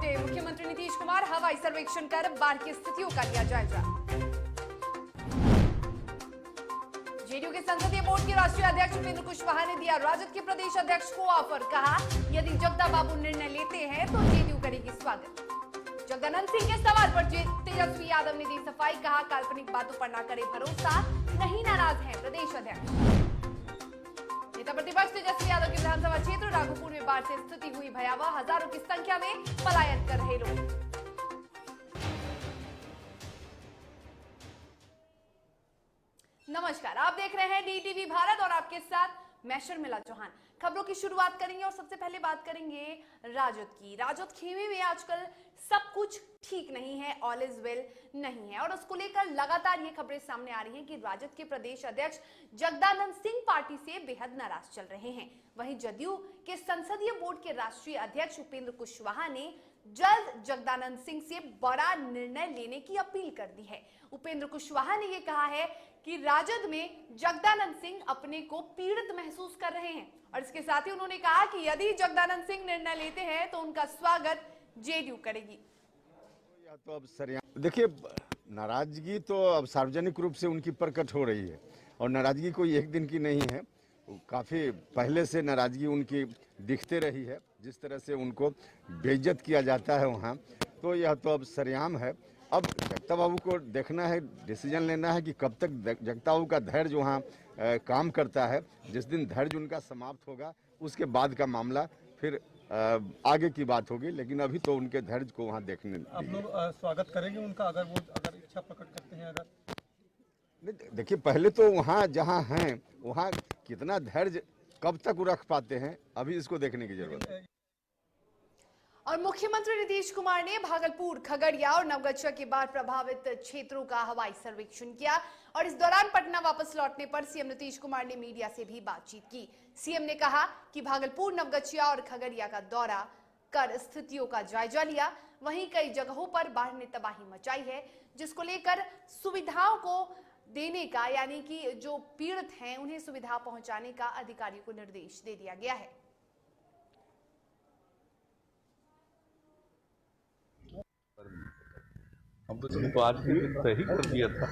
लौटे मुख्यमंत्री नीतीश कुमार, हवाई सर्वेक्षण कर बाढ़ की स्थितियों का लिया जायजा। जेडीयू के संसदीय बोर्ड के राष्ट्रीय अध्यक्ष उपेंद्र कुशवाहा ने दिया राजद के प्रदेश अध्यक्ष को ऑफर, कहा यदि जगदा बाबू निर्णय लेते हैं तो जेडीयू करेगी स्वागत। जगदानंद सिंह के सवाल पर तेजस्वी यादव ने दी सफाई, कहा काल्पनिक बातों पर न करे भरोसा, नहीं नाराज है प्रदेश अध्यक्ष। नेता प्रतिपक्ष तेजस्वी यादव के विधानसभा क्षेत्र राघोपुर में बाढ़ से स्थिति हुई भयावह, हजारों की संख्या में पलायन कर रहे लोग। नमस्कार, आप देख रहे हैं डीटीवी भारत और आपके साथ मैं शर्मिला चौहान। खबरों की शुरुआत करेंगे और सबसे पहले बात करेंगे राजद की। राजद खेमे में आजकल सब कुछ ठीक नहीं है, ऑल इज वेल नहीं है और उसको लेकर लगातार ये खबरें सामने आ रही हैं कि राजद के प्रदेश अध्यक्ष जगदानंद सिंह पार्टी से बेहद नाराज चल रहे हैं। वहीं जदयू के संसदीय बोर्ड के राष्ट्रीय अध्यक्ष उपेंद्र कुशवाहा ने जल्द जगदानंद सिंह से बड़ा निर्णय लेने की अपील कर दी है। उपेंद्र कुशवाहा ने यह कहा है कि राजद में जगदानंद सिंह अपने को पीड़ित महसूस कर रहे हैं और इसके साथ ही उन्होंने कहा कि यदि जगदानंद सिंह निर्णय लेते हैं तो उनका स्वागत जेडीयू करेगी। या तो अब देखिए, नाराजगी तो अब सार्वजनिक रूप से उनकी प्रकट हो रही है और नाराजगी कोई एक दिन की नहीं है, काफी पहले से नाराजगी उनकी दिखते रही है। जिस तरह से उनको बेइज्जत किया जाता है वहाँ, तो यह तो अब सरेआम है। अब जगता बाबू को देखना है, डिसीजन लेना है कि कब तक जगता बाबू का धैर्य वहाँ काम करता है। जिस दिन धैर्य उनका समाप्त होगा उसके बाद का मामला फिर आगे की बात होगी, लेकिन अभी तो उनके धैर्य को वहाँ देखने। आप लोग स्वागत करेंगे उनका अगर इच्छा प्रकट करते हैं? अगर देखिए, पहले तो वहाँ जहाँ हैं वहाँ कितना धैर्य कब तक वो रख पाते हैं, अभी इसको देखने की जरूरत है। और मुख्यमंत्री नीतीश कुमार ने भागलपुर, खगड़िया और नवगछिया के बाढ़ प्रभावित क्षेत्रों का हवाई सर्वेक्षण किया और इस दौरान पटना वापस लौटने पर सीएम नीतीश कुमार ने मीडिया से भी बातचीत की। सीएम ने कहा कि भागलपुर, नवगछिया और खगड़िया का दौरा कर स्थितियों का जायजा लिया। वहीं कई जगहों पर बाढ़ ने तबाही मचाई है, जिसको लेकर सुविधाओं को देने का, यानी कि जो पीड़ित हैं उन्हें सुविधा पहुंचाने का अधिकारियों को निर्देश दे दिया गया है। हम तो चलो आज के दिन तय ही कर दिया था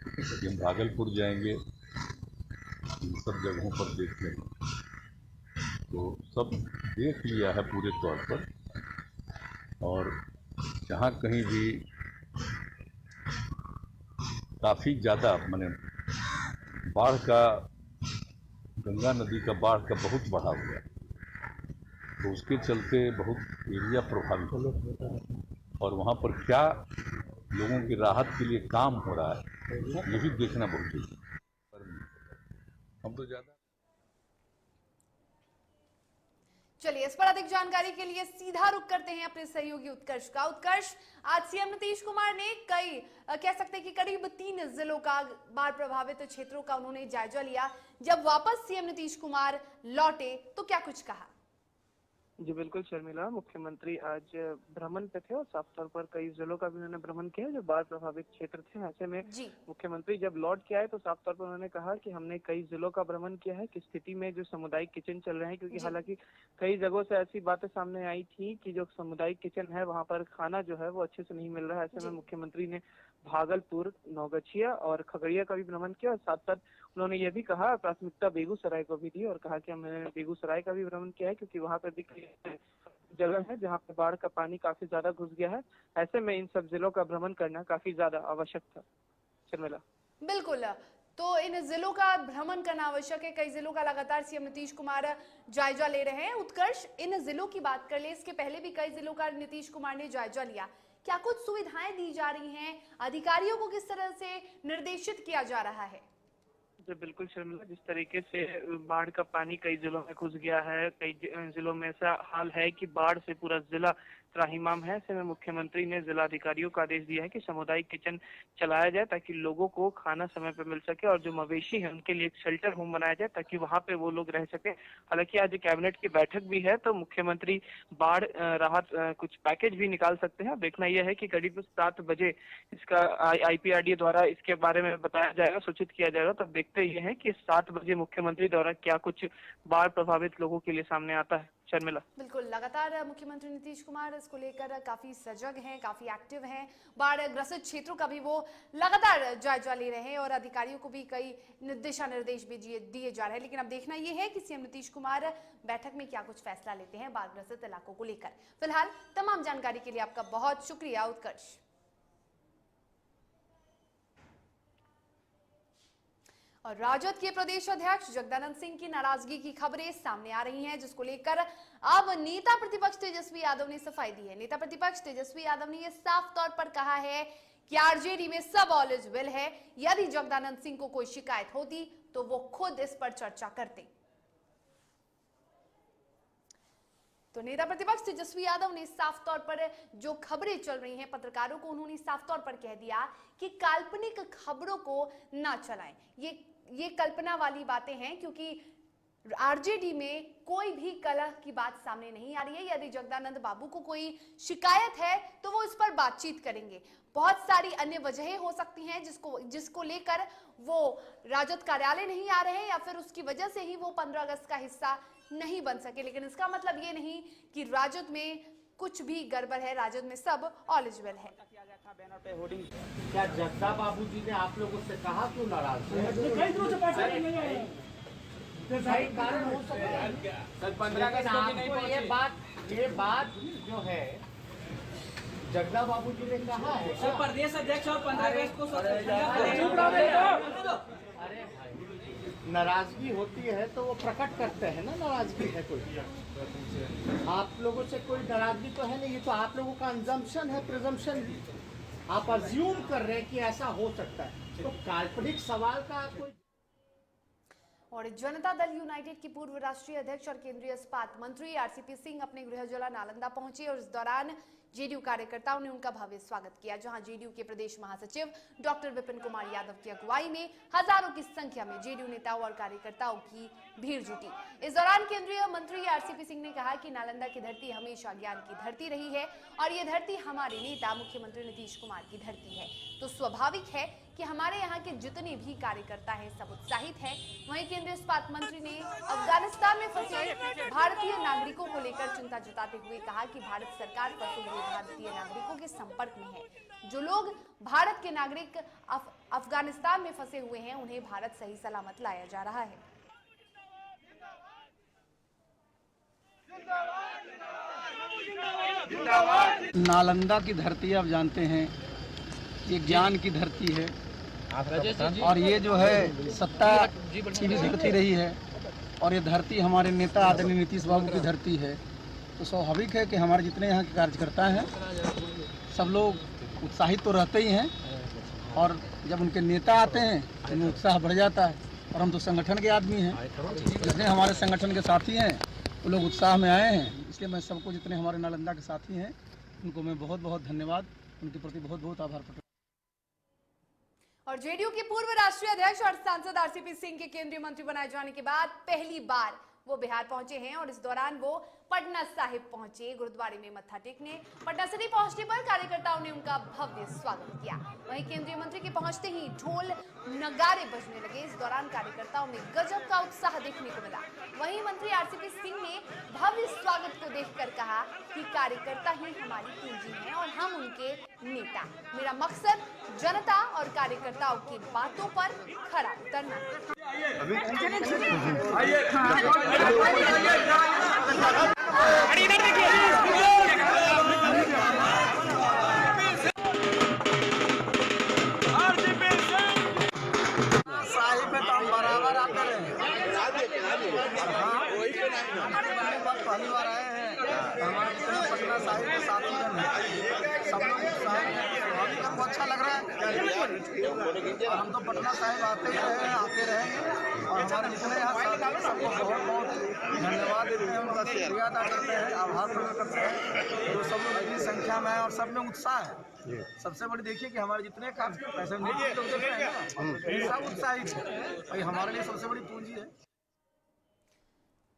कि हम भागलपुर जाएंगे, इन सब जगहों पर देख लेंगे, तो सब देख लिया है पूरे तौर पर। और जहाँ कहीं भी काफ़ी ज़्यादा माने बाढ़ का, गंगा नदी का बाढ़ का बहुत बढ़ाव हुआ, तो उसके चलते बहुत एरिया प्रभावित हो और वहाँ पर क्या लोगों की राहत के लिए काम हो रहा है ये भी देखना बहुत जरूरी है। हम तो ज़्यादा चलिए, इस पर अधिक जानकारी के लिए सीधा रुख करते हैं अपने सहयोगी उत्कर्ष का। उत्कर्ष, आज सीएम नीतीश कुमार ने कह सकते हैं कि करीब 3 जिलों का, बाढ़ प्रभावित क्षेत्रों का उन्होंने जायजा लिया। जब वापस सीएम नीतीश कुमार लौटे तो क्या कुछ कहा? जी बिल्कुल शर्मिला, मुख्यमंत्री आज भ्रमण पे थे और साफ तौर पर कई जिलों का भी उन्होंने भ्रमण किया जो बाढ़ प्रभावित क्षेत्र थे। ऐसे में मुख्यमंत्री जब लौट के आए तो साफ तौर पर उन्होंने कहा कि हमने कई जिलों का भ्रमण किया है, किस स्थिति में जो सामुदायिक किचन चल रहे हैं, क्योंकि हालांकि कई जगहों से ऐसी बातें सामने आई थी कि जो सामुदायिक किचन है वहाँ पर खाना जो है वो अच्छे से नहीं मिल रहा है। ऐसे में मुख्यमंत्री ने भागलपुर, नवगछिया और खगड़िया का भी भ्रमण किया और साथ साथ उन्होंने ये भी कहा, प्राथमिकता बेगूसराय को भी दी और कहा कि हमने बेगूसराय का भी भ्रमण किया है क्योंकि वहाँ पर भी जगह है जहाँ पे बाढ़ का पानी काफी ज्यादा घुस गया है। ऐसे में इन सब जिलों का भ्रमण करना काफी ज्यादा आवश्यक था। शर्मिला, बिल्कुल, तो इन जिलों का भ्रमण करना आवश्यक है। कई जिलों का लगातार सीएम नीतीश कुमार जायजा ले रहे हैं। उत्कर्ष, इन जिलों की बात कर ले, इसके पहले भी कई जिलों का नीतीश कुमार ने जायजा लिया। क्या कुछ सुविधाएं दी जा रही हैं? अधिकारियों को किस तरह से निर्देशित किया जा रहा है? जी बिल्कुल शर्मिला, जिस तरीके से बाढ़ का पानी कई जिलों में घुस गया है, कई जिलों में ऐसा हाल है कि बाढ़ से पूरा जिला त्राहिमाम है। ऐसे में मुख्यमंत्री ने जिला अधिकारियों को आदेश दिया है कि सामुदायिक किचन चलाया जाए ताकि लोगों को खाना समय पर मिल सके और जो मवेशी है उनके लिए एक शेल्टर होम बनाया जाए ताकि वहां पे वो लोग रह सके। हालांकि आज कैबिनेट की बैठक भी है तो मुख्यमंत्री बाढ़ राहत कुछ पैकेज भी निकाल सकते हैं। देखना यह है कि करीब 7 बजे इसका IPRD द्वारा इसके बारे में बताया जाएगा, सूचित किया जाएगा। तब देखते ये है कि 7 बजे मुख्यमंत्री द्वारा क्या कुछ बाढ़ प्रभावित लोगों के लिए सामने आता है। शर्मिला। बिल्कुल, लगातार मुख्यमंत्री नीतीश कुमार इसको लेकर काफी सजग हैं, काफी एक्टिव हैं। बाढ़ ग्रसित क्षेत्रों का भी वो लगातार जायजा ले रहे हैं और अधिकारियों को भी कई दिशा निर्देश भी दिए जा रहे हैं। लेकिन अब देखना यह है कि सीएम नीतीश कुमार बैठक में क्या कुछ फैसला लेते हैं बाढ़ ग्रसित इलाकों को लेकर। फिलहाल तमाम जानकारी के लिए आपका बहुत शुक्रिया उत्कर्ष। और राजद के प्रदेश अध्यक्ष जगदानंद सिंह की नाराजगी की खबरें सामने आ रही हैं, जिसको लेकर अब नेता प्रतिपक्ष तेजस्वी यादव ने सफाई दी है। नेता प्रतिपक्ष तेजस्वी यादव ने यह साफ तौर पर कहा है कि आरजेडी में सब ऑल इज वेल है। यदि जगदानंद सिंह को कोई शिकायत होती तो वो खुद इस पर चर्चा करते। तो नेता प्रतिपक्ष तेजस्वी यादव ने साफ तौर पर जो खबरें चल रही हैं पत्रकारों को, उन्होंने साफ तौर पर कह दिया कि काल्पनिक खबरों को ना चलाएं। ये कल्पना वाली बातें हैं, क्योंकि आरजेडी में कोई भी कलह की बात सामने नहीं आ रही है। यदि जगदानंद बाबू को कोई शिकायत है तो वो इस पर बातचीत करेंगे। बहुत सारी अन्य वजहें हो सकती हैं जिसको लेकर वो राजद कार्यालय नहीं आ रहे हैं, या फिर उसकी वजह से ही वो 15 अगस्त का हिस्सा नहीं बन सके। लेकिन इसका मतलब ये नहीं कि राजद में कुछ भी गड़बड़ है, राजद में सब ऑल इज वेल है। क्या जगदा बाबू जी ने आप लोगों से कहा क्यों नाराज है? सही कारण हो सकता है सर, 15 अगस्त ये बात जो है जगदा बाबू जी ने कहा है सर, प्रदेश अध्यक्ष और 15 अगस्त को अरे भाई, नाराजगी होती है तो वो प्रकट करते हैं ना, नाराजगी है कोई। आप लोगों से कोई नाराजगी तो है नहीं, ये तो आप लोगों का अंजम्पशन है, प्रिजम्पशन। आप अज्यूम कर रहे हैं कि ऐसा हो सकता है, तो काल्पनिक सवाल का कोई। और जनता दल यूनाइटेड की पूर्व राष्ट्रीय अध्यक्ष और केंद्रीय इस्पात मंत्री आरसीपी सिंह अपने गृह जिला नालंदा पहुंचे और इस दौरान जेडीयू कार्यकर्ताओं ने उनका भव्य स्वागत किया, जहां जेडीयू के प्रदेश महासचिव डॉक्टर विपिन कुमार यादव की अगुवाई में हजारों की संख्या में जेडीयू नेताओं और कार्यकर्ताओं की भीड़ जुटी। इस दौरान केंद्रीय मंत्री आरसीपी सिंह ने कहा कि नालंदा की धरती हमेशा ज्ञान की धरती रही है और ये धरती हमारे नेता मुख्यमंत्री नीतीश कुमार की धरती है, तो स्वाभाविक है कि हमारे यहाँ के जितने भी कार्यकर्ता हैं सब उत्साहित हैं। वहीं केंद्रीय इस्पात मंत्री ने अफगानिस्तान में फंसे भारतीय नागरिकों को लेकर चिंता जताते हुए कहा कि भारत सरकार फंसे हुए भारतीय नागरिकों के संपर्क में है। जो लोग भारत के नागरिक अफगानिस्तान में फंसे हुए हैं उन्हें भारत सही सलामत लाया जा रहा है। नालंदा की धरती आप जानते हैं ये ज्ञान की धरती है और ये जो है सत्ता की भी धरती रही है और ये धरती हमारे नेता आदरणीय नीतीश बाबू की धरती है। तो स्वाभाविक है कि हमारे जितने यहाँ के कार्यकर्ता हैं सब लोग उत्साहित तो रहते ही हैं और जब उनके नेता आते हैं तो उनमें उत्साह बढ़ जाता है। और हम तो संगठन के आदमी हैं, जितने हमारे संगठन के साथी हैं वो लोग उत्साह में आए हैं। इसलिए मैं सबको जितने हमारे नालंदा के साथी हैं उनको मैं बहुत बहुत धन्यवाद, उनके प्रति बहुत बहुत आभार प्रकट। और जेडीयू के पूर्व राष्ट्रीय अध्यक्ष और सांसद आरसीपी सिंह के केंद्रीय मंत्री बनाए जाने के बाद पहली बार वो बिहार पहुंचे हैं और इस दौरान वो पटना साहिब पहुंचे गुरुद्वारे में मत्था टेकने। पटना सिटी पहुंचने पर कार्यकर्ताओं ने उनका भव्य स्वागत किया। वहीं केंद्रीय मंत्री के पहुंचते ही ढोल नगारे बजने लगे। इस दौरान कार्यकर्ताओं में गजब का उत्साह देखने को मिला। वहीं मंत्री आरसीपी सिंह ने भव्य स्वागत को देखकर कहा कि कार्यकर्ता ही हमारी पूंजी है और हम उनके नेता। मेरा मकसद जनता और कार्यकर्ताओं की बातों पर खरा उतरना साहिब में तो हम बराबर आते रहे। पहली बार आए हैं, हमारे जितने पटना साहिब के साथी हैं सब लोग हमको अच्छा लग रहा है। हम तो पटना साहिब आते ही रहे हैं, आते रहेंगे और हमारे जितने यहाँ साथी हैं सबको बहुत बहुत धन्यवाद देते हैं, उनका शुक्रिया अदा करते हैं, आभार प्रकट करते हैं जो सब लोग इतनी संख्या में है और सब में उत्साह है। सबसे बड़ी देखिए कि हमारे जितने काम पैसे सब उत्साहित है, भाई हमारे लिए सबसे बड़ी पूंजी है।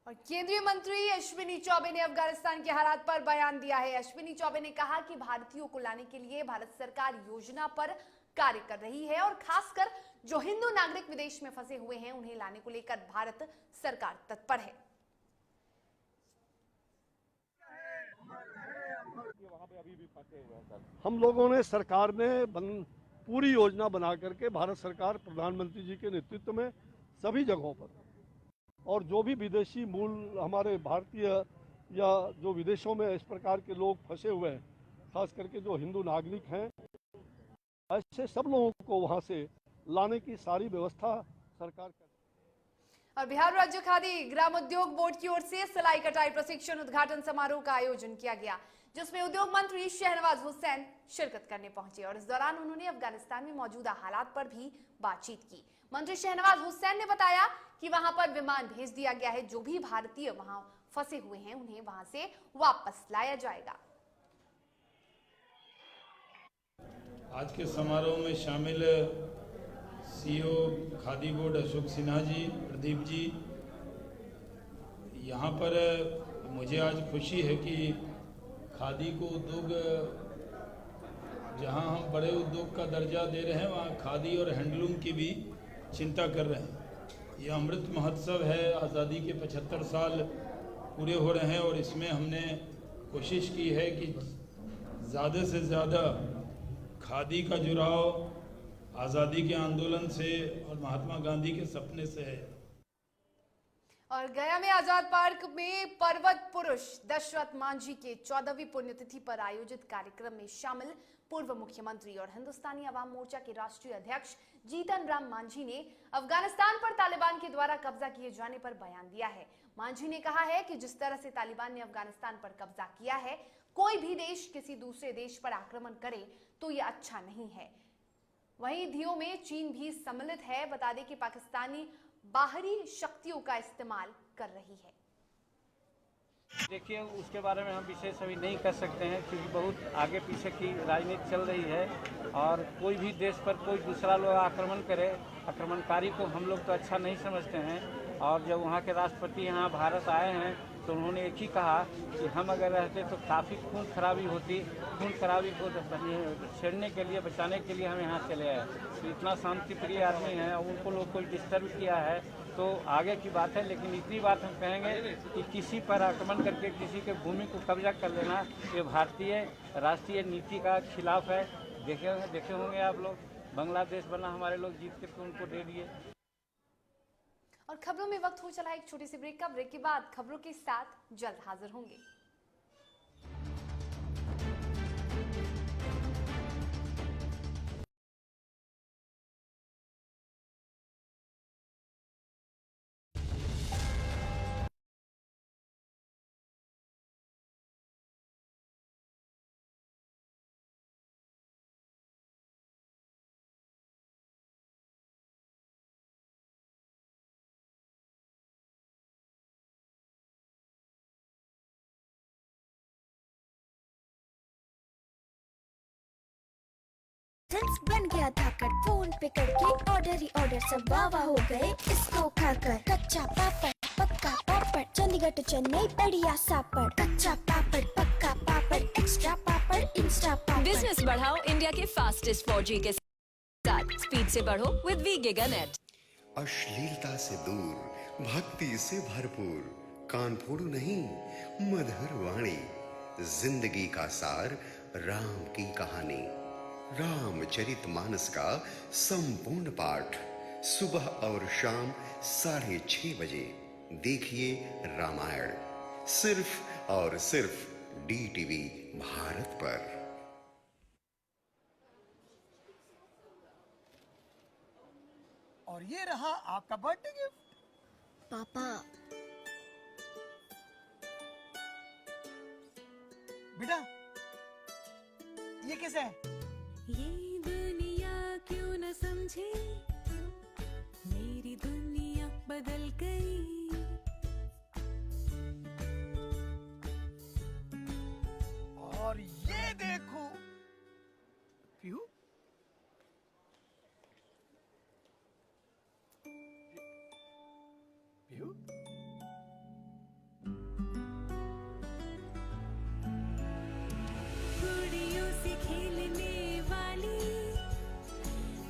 और केंद्रीय मंत्री अश्विनी चौबे ने अफगानिस्तान के हालात पर बयान दिया है। अश्विनी चौबे ने कहा कि भारतीयों को लाने के लिए भारत सरकार योजना पर कार्य कर रही है और खासकर जो हिंदू नागरिक विदेश में फंसे हुए हैं उन्हें लाने को लेकर भारत सरकार तत्पर है। हम लोगों ने सरकार ने पूरी योजना बना करके भारत सरकार प्रधानमंत्री जी के नेतृत्व में सभी जगहों पर और जो भी विदेशी मूल हमारे भारतीय या जो विदेशों में इस प्रकार के लोग फंसे हुए हैं, खास करके जो हिंदू नागरिक हैं, ऐसे सब लोगों को वहां से लाने की सारी व्यवस्था सरकार कर। और बिहार राज्य खादी ग्राम उद्योग बोर्ड की ओर से सिलाई कटाई प्रशिक्षण उद्घाटन समारोह का आयोजन किया गया, जिसमें उद्योग मंत्री शहनवाज हुसैन शिरकत करने पहुंचे और इस दौरान उन्होंने अफगानिस्तान में मौजूदा हालात पर भी बातचीत की। मंत्री शहनवाज हुसैन ने बताया कि वहां पर विमान भेज दिया गया है, जो भी भारतीय वहां फंसे हुए हैं उन्हें वहां से वापस लाया जाएगा। आज के समारोह में शामिल सीईओ खादी बोर्ड अशोक सिन्हा जी, प्रदीप जी, यहाँ पर मुझे आज खुशी है कि खादी को उद्योग, जहाँ हम बड़े उद्योग का दर्जा दे रहे हैं, वहाँ खादी और हैंडलूम की भी चिंता कर रहे हैं। ये अमृत महोत्सव है, आज़ादी के 75 साल पूरे हो रहे हैं और इसमें हमने कोशिश की है कि ज़्यादा से ज़्यादा खादी का जुड़ाव आज़ादी के आंदोलन से और महात्मा गांधी के सपने से है। और गया में आजाद पार्क में पर्वत पुरुष दशरथ मांझी के 14वीं पुण्यतिथि पर आयोजित कार्यक्रम में शामिल पूर्व मुख्यमंत्री और हिंदुस्तानी अवाम मोर्चा के राष्ट्रीय अध्यक्ष जीतन राम मांझी ने अफगानिस्तान पर तालिबान के द्वारा कब्जा किए जाने पर बयान दिया है। मांझी ने कहा है कि जिस तरह से तालिबान ने अफगानिस्तान पर कब्जा किया है, कोई भी देश किसी दूसरे देश पर आक्रमण करे तो यह अच्छा नहीं है। वहीं धियो में चीन भी सम्मिलित है। बता दें कि पाकिस्तानी बाहरी शक्तियों का इस्तेमाल कर रही है। देखिए, उसके बारे में हम विशेष अभी नहीं कर सकते हैं क्योंकि बहुत आगे पीछे की राजनीति चल रही है और कोई भी देश पर कोई दूसरा लोग आक्रमण करे, आक्रमणकारी को हम लोग तो अच्छा नहीं समझते हैं। और जब वहाँ के राष्ट्रपति यहाँ भारत आए हैं तो उन्होंने एक ही कहा कि हम अगर रहते तो काफ़ी खून खराबी होती, खून खराबी को छेड़ने के लिए, बचाने के लिए हम यहाँ चले आए। तो इतना शांति प्रिय आदमी है और उनको लोग कोई डिस्टर्ब किया है तो आगे की बात है, लेकिन इतनी बात हम कहेंगे कि किसी पर आक्रमण करके किसी के भूमि को कब्जा कर लेना ये भारतीय राष्ट्रीय नीति का खिलाफ है। देखे होंगे आप लोग, बांग्लादेश बना, हमारे लोग जीत के तो उनको दे दिए। और खबरों में वक्त हो चला एक छोटी सी ब्रेक का। ब्रेक के बाद खबरों के साथ जल्द हाजिर होंगे। बन गया धाकड़, फोन पे करके ऑर्डर ही ऑर्डर, सब वाह हो गए इसको खाकर। कच्चा पापड़ पक्का पापड़, चंडीगढ़ टू चेन्नई बढ़िया सापड़। कच्चा पापड़ पक्का पापड़, एक्स्ट्रा पापड़ इंस्टा पापड़। बिजनेस बढ़ाओ इंडिया के फास्टेस्ट 4G के साथ, स्पीड से बढ़ो विद वी गिगानेट। अश्लीलता से दूर, भक्ति से भरपूर, कानफोड़ू नहीं मधुर वाणी, जिंदगी का सार, राम की कहानी, रामचरितमानस का संपूर्ण पाठ, सुबह और शाम 6:30 बजे देखिए रामायण, सिर्फ और सिर्फ DTV भारत पर। और ये रहा आपका बर्थडे गिफ्ट। पापा, बेटा ये कैसा है? ये दुनिया क्यों न समझे, मेरी दुनिया बदल गई। और ये देखो पीहू, पीहू गुड़ियों से खेलने वाली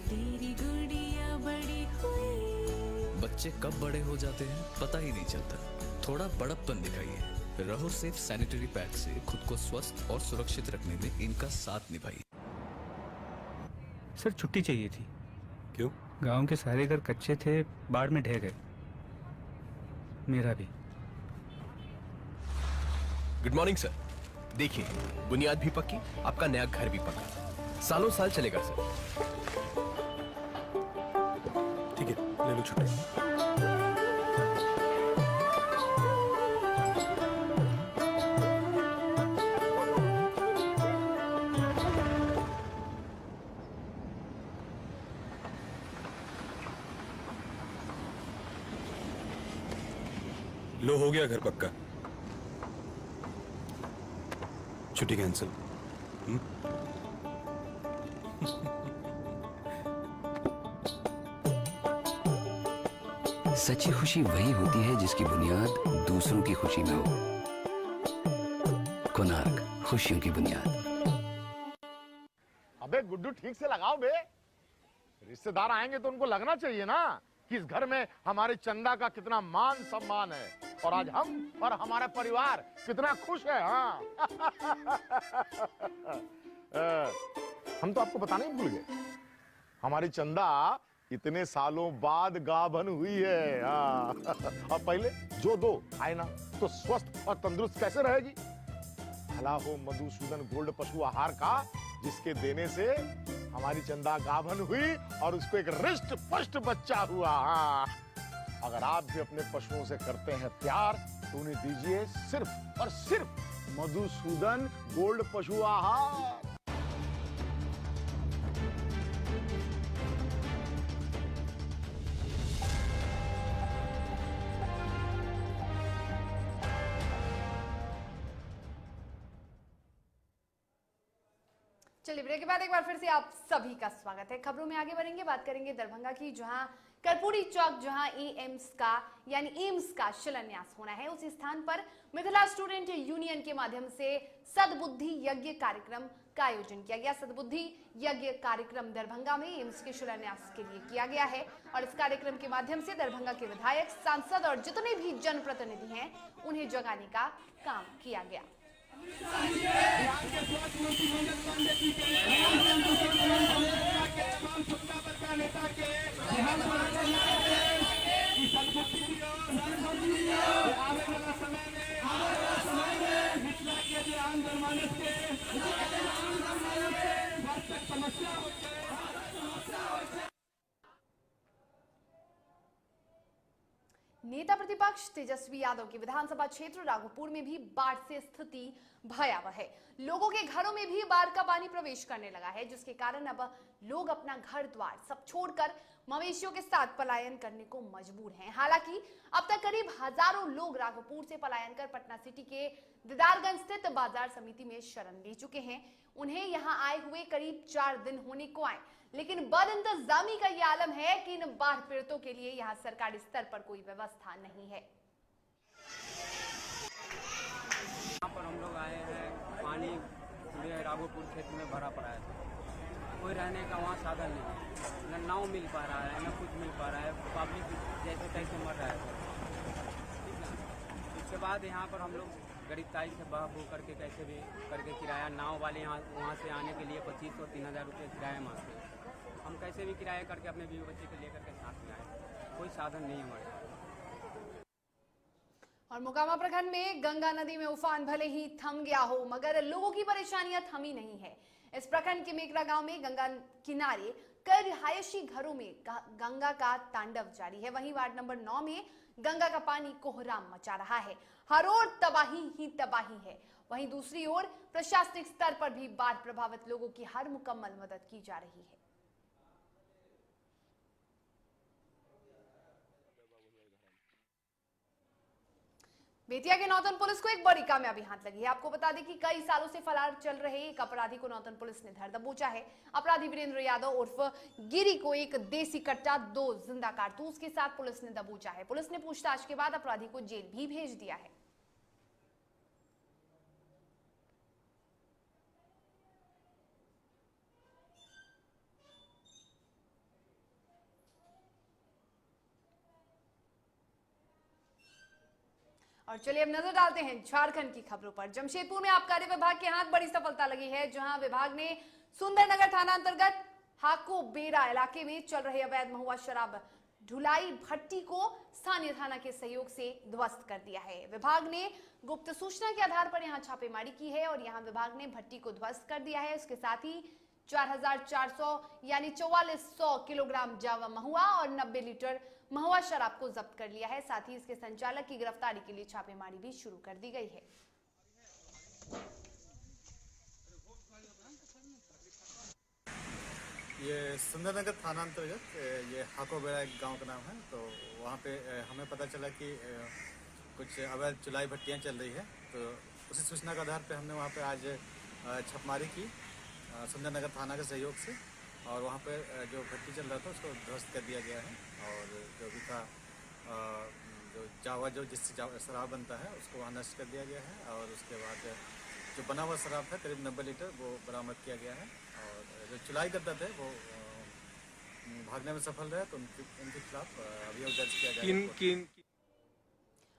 तेरी गुड़िया बड़ी हुई। बच्चे कब बड़े हो जाते हैं पता ही नहीं चलता। थोड़ा बड़प्पन दिखाइए। रहो सेफ सैनिटरी पैड से खुद को स्वस्थ और सुरक्षित रखने में इनका साथ निभाइए। सर छुट्टी चाहिए थी। क्यों? गांव के सारे घर कच्चे थे, बाढ़ में ढह गए, मेरा भी। Good morning sir. देखिए, बुनियाद भी पक्की, आपका नया घर भी पक्का, सालों साल चलेगा सर। ठीक है, ले लो छुट्टी। लो, हो गया घर पक्का। छुट्टी कैंसिल। सच्ची खुशी वही होती है जिसकी बुनियाद दूसरों की खुशी में हो। कोणार्क, खुशियों की बुनियाद। अबे गुड्डू, ठीक से लगाओ बे। रिश्तेदार आएंगे तो उनको लगना चाहिए ना कि इस घर में हमारे चंदा का कितना मान सम्मान है, और आज हम और हमारा परिवार कितना खुश है। हाँ हम तो आपको बताना ही भूल गए, हमारी चंदा इतने सालों बाद गाभन हुई है। हाँ और पहले जो दो खाए ना तो स्वस्थ और तंदुरुस्त कैसे रहेगी। भला हो मधुसूदन गोल्ड पशु आहार का, जिसके देने से हमारी चंदा गाभन हुई और उसको एक रिष्ट पुष्ट बच्चा हुआ। हाँ, अगर आप भी अपने पशुओं से करते हैं प्यार तो उन्हें दीजिए सिर्फ और सिर्फ मधुसूदन गोल्ड पशु आहार। चलिए ब्रेक के बाद एक बार फिर से आप सभी का स्वागत है। खबरों में आगे बढ़ेंगे, बात करेंगे दरभंगा की, जहां कर्पूरी चौक जहां एम्स का शिलान्यास होना है, उसी स्थान पर मिथिला स्टूडेंट यूनियन के माध्यम से सद्बुद्धि यज्ञ कार्यक्रम का आयोजन किया गया। सद्बुद्धि यज्ञ कार्यक्रम दरभंगा में एम्स के शिलान्यास के लिए किया गया है और इस कार्यक्रम के माध्यम से दरभंगा के विधायक, सांसद और जितने भी जनप्रतिनिधि हैं उन्हें जगाने का काम किया गया। नेता प्रतिपक्ष तेजस्वी यादव के विधानसभा क्षेत्र राघोपुर में भी बाढ़ से स्थिति भयावह है। लोगों के घरों में भी बाढ़ का पानी प्रवेश करने लगा है, जिसके कारण अब लोग अपना घर द्वार सब छोड़कर मवेशियों के साथ पलायन करने को मजबूर हैं। हालांकि अब तक करीब हजारों लोग राघोपुर से पलायन कर पटना सिटी के दीदारगंज स्थित बाजार समिति में शरण ले चुके हैं। उन्हें यहाँ आए हुए करीब 4 दिन होने को आए, लेकिन बदइंतजामी का यह आलम है कि इन बाढ़ पीड़ितों के लिए यहाँ सरकारी स्तर पर कोई व्यवस्था नहीं है। यहाँ पर हम लोग आए हैं, पानी पूरे राघोपुर क्षेत्र में भरा पड़ा है, कोई रहने का वहाँ साधन नहीं है, न नाव मिल पा रहा है, न कुछ मिल पा रहा है, पब्लिक जैसे तैसे मर रहा है। ठीक है, इसके बाद यहाँ पर हम लोग गरीबताई से बह बू करके कैसे भी करके किराया, नाव वाले यहाँ वहाँ से आने के लिए 2500-3000 रुपये किराया मांगते हैं। हम कैसे भी किराया करके अपने बीवी बच्चे को लेकर के साथ में आए, कोई साधन नहीं हमारे। और मोकामा प्रखंड में गंगा नदी में उफान भले ही थम गया हो, मगर लोगों की परेशानियां थमी नहीं है। इस प्रखंड के मेकरा गांव में गंगा किनारे कई रिहायशी घरों में गंगा का तांडव जारी है। वहीं वार्ड नंबर 9 में गंगा का पानी कोहराम मचा रहा है। हर ओर तबाही ही तबाही है। वहीं दूसरी ओर प्रशासनिक स्तर पर भी बाढ़ प्रभावित लोगों की हर मुकम्मल मदद की जा रही है। बेतिया के नौतन पुलिस को एक बड़ी कामयाबी हाथ लगी है। आपको बता दें कि कई सालों से फरार चल रहे एक अपराधी को नौतन पुलिस ने धर दबोचा है। अपराधी वीरेंद्र यादव उर्फ गिरी को एक देसी कट्टा, 2 जिंदा कारतूस के साथ पुलिस ने दबोचा है। पुलिस ने पूछताछ के बाद अपराधी को जेल भी भेज दिया है। और चलिए अब नजर डालते हैं झारखंड की खबरों पर। जमशेदपुर में आबकारी विभाग के हाथ बड़ी सफलता लगी है, जहां विभाग ने सुंदरनगर थाना अंतर्गत हाको बेरा इलाके में चल रहे अवैध महुआ शराब ढुलाई भट्टी को स्थानीय थाना के सहयोग से ध्वस्त कर दिया है। विभाग ने गुप्त सूचना के आधार पर यहां छापेमारी की है और यहां विभाग ने भट्टी को ध्वस्त कर दिया है। उसके साथ ही 4400 यानी 4400 किलोग्राम जावा महुआ और 90 लीटर महुआ शराब को जब्त कर लिया है। साथ ही इसके संचालक की गिरफ्तारी के लिए छापेमारी भी शुरू कर दी गई है। ये सुंदरनगर थाना अंतर्गत ये हाकोबेड़ा एक गांव का नाम है। तो वहाँ पे हमें पता चला कि कुछ अवैध चुलाई भट्टियाँ चल रही है। तो उसी सूचना के आधार पे हमने वहाँ पे आज छापेमारी की सुंदरनगर थाना के सहयोग से, और वहाँ पे जो भट्टी चल रहा था उसको ध्वस्त कर दिया गया है। और जो भी था जो जावा जिससे शराब बनता है उसको वहाँ नष्ट कर दिया गया है। और उसके बाद जो बना हुआ शराब था करीब 90 लीटर वो बरामद किया गया है। और जो चुलाई करते थे वो भागने में सफल रहे, तो उनके खिलाफ अभियोग दर्ज किया गया।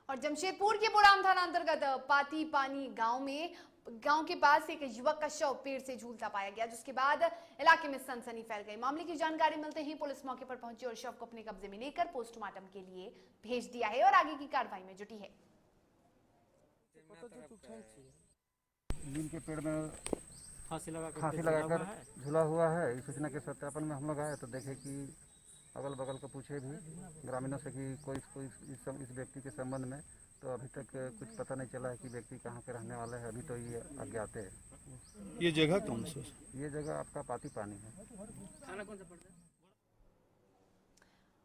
और जमशेदपुर के बोराम थाना अंतर्गत पाती पानी गांव के पास एक युवक का शव पेड़ से झूलता पाया गया, जिसके बाद इलाके में सनसनी फैल गई। मामले की जानकारी मिलते ही पुलिस मौके पर पहुंची और शव को अपने कब्जे में लेकर पोस्टमार्टम के लिए भेज दिया है और आगे की कार्रवाई में जुटी है। नीम के पेड़ में फांसी लगाकर झूला हुआ है। इस सूचना के सत्यापन में हम लोग आए तो देखे कि अगल बगल को पूछे भी ग्रामीणों से कि कोई इस व्यक्ति के संबंध में, तो अभी तक कुछ पता नहीं चला है कि व्यक्ति कहाँ के रहने वाला है। अभी तो ये अज्ञात है। ये जगह कौन सी? ये जगह आपका पाती पानी है। थाना कौन सा पड़ता है?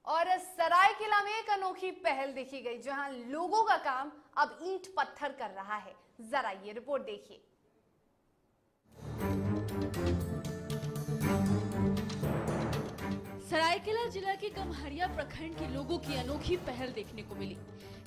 और सरायकेला में एक अनोखी पहल देखी गई, जहां लोगों का काम अब ईंट पत्थर कर रहा है। जरा ये रिपोर्ट देखिए। सरायकेला जिला के गम्हरिया प्रखंड के लोगों की अनोखी पहल देखने को मिली।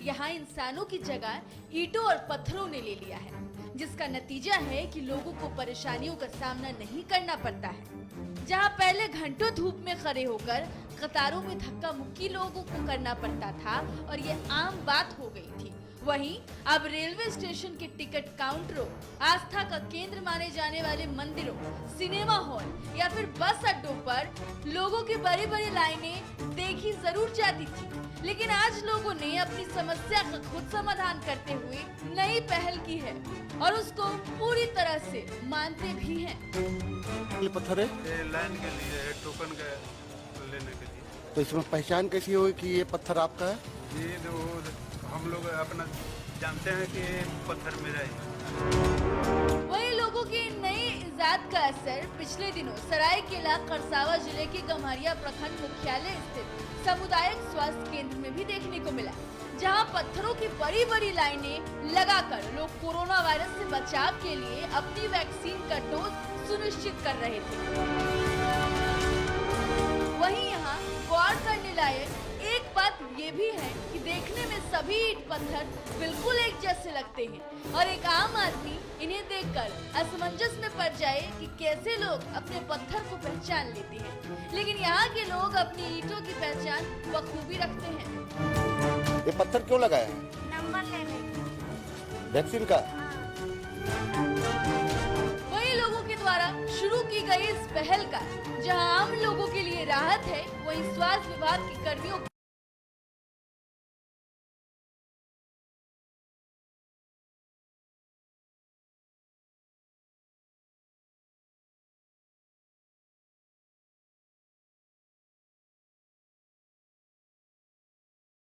यहाँ इंसानों की जगह ईंटों और पत्थरों ने ले लिया है, जिसका नतीजा है कि लोगों को परेशानियों का सामना नहीं करना पड़ता है। जहाँ पहले घंटों धूप में खड़े होकर कतारों में धक्का मुक्की लोगों को करना पड़ता था और ये आम बात हो गई थी, वहीं अब रेलवे स्टेशन के टिकट काउंटरों, आस्था का केंद्र माने जाने वाले मंदिरों, सिनेमा हॉल या फिर बस अड्डों पर लोगों की बड़ी बड़ी लाइनें देखी जरूर जाती थी, लेकिन आज लोगों ने अपनी समस्या का खुद समाधान करते हुए नई पहल की है और उसको पूरी तरह से मानते भी हैं। ये पत्थर है लाइन के लिए, टोकन के लेने के लिए। तो इसमें पहचान कैसी होगी कि ये पत्थर आपका है? ये जो हम लोग अपना जानते हैं कि पत्थर मेरा है। वही लोगों की नई इजाद का असर पिछले दिनों सरायकेला खरसावा जिले के गम्हरिया प्रखंड मुख्यालय स्थित सामुदायिक स्वास्थ्य केंद्र में भी देखने को मिला, जहां पत्थरों की बड़ी बड़ी लाइनें लगाकर लोग कोरोना वायरस से बचाव के लिए अपनी वैक्सीन का डोज सुनिश्चित कर रहे थे। वहीं यहाँ गौर करने लायक एक बात ये भी है कि देखने में सभी ईंट पत्थर बिल्कुल एक जैसे लगते हैं और एक आम आदमी इन्हें देखकर असमंजस में पड़ जाए कि कैसे लोग अपने पत्थर को पहचान लेते हैं, लेकिन यहाँ के लोग अपनी ईंटों की पहचान बखूबी रखते हैं। ये पत्थर क्यों लगाया है? नंबर लेने वैक्सीन का। वही लोगों के द्वारा शुरू की गई इस पहल का जहां आम लोगों के लिए राहत है, वहीं स्वास्थ्य विभाग के कर्मियों